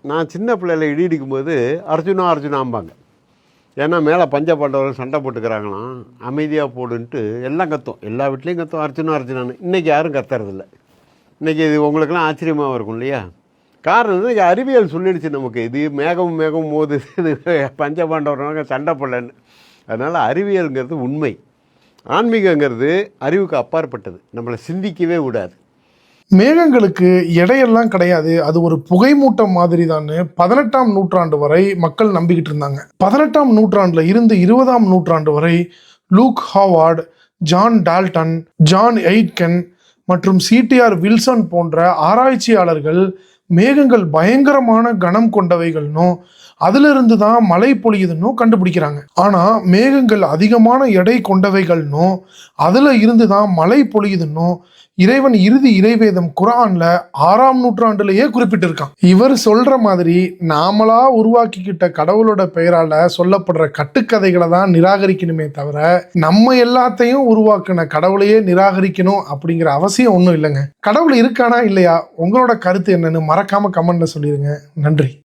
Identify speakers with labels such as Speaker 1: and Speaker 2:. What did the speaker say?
Speaker 1: நான் சின்ன பிள்ளையில இடி இடிக்கும்போது அர்ஜுனா அர்ஜுனாம்பாங்க. ஏன்னா மேலே பஞ்ச பாண்டவர்கள் சண்டை போட்டுக்கிறாங்களாம், அமைதியாக போடுன்ட்டு எல்லாம் கத்தும், எல்லா வீட்லேயும் கத்தும் அர்ஜுனா அர்ஜுனான்னு. இன்றைக்கி யாரும் கத்துறதில்ல. இன்றைக்கி இது உங்களுக்கெல்லாம் ஆச்சரியமாக இருக்கும் இல்லையா? காரணம் இன்றைக்கி அறிவியல் சொல்லிடுச்சு நமக்கு, இது மேகம் மோது இது பஞ்ச பாண்டவர்கள் சண்டை போடலன்னு. அதனால் அறிவியலுங்கிறது உண்மை, ஆன்மீகங்கிறது அறிவுக்கு அப்பாற்பட்டது, நம்மளை சிந்திக்கவே விடாது.
Speaker 2: மேகங்களுக்கு எடையெல்லாம் கிடையாது, அது ஒரு புகைமூட்டம் மாதிரி தான் 18ஆம் நூற்றாண்டு வரை மக்கள் நம்பிக்கிட்டு இருந்தாங்க. 18ஆம் நூற்றாண்டுல இருந்து 20ஆம் நூற்றாண்டு வரை Luke Howard, John Dalton, John Aitken மற்றும் சிடிஆர் வில்சன் போன்ற ஆராய்ச்சியாளர்கள் மேகங்கள் பயங்கரமான கனம் கொண்டவைகள்னும் அதிலிருந்து தான் மழை பொழியுதுன்னு கண்டுபிடிக்கிறாங்க. ஆனா மேகங்கள் அதிகமான எடை கொண்டவைகள்னும் அதுல இருந்து தான் மழை பொழியுதுன்னும் இறைவன் இறுதி இறைவேதம் குர்ஆன்ல 6ஆம் நூற்றாண்டுலேயே குறிப்பிட்டிருக்கான். இவர் சொல்ற மாதிரி நாமளா உருவாக்கிக்கிட்ட கடவுளோட பெயரால சொல்லப்படுற கட்டுக்கதைகளை தான் நிராகரிக்கணுமே தவிர நம்ம எல்லாத்தையும் உருவாக்குன கடவுளையே நிராகரிக்கணும் அப்படிங்கிற அவசியம் ஒன்றும் இல்லைங்க. கடவுள் இருக்கானா இல்லையா, உங்களோட கருத்து என்னன்னு மறக்காம கமெண்ட்ல சொல்லிடுங்க. நன்றி.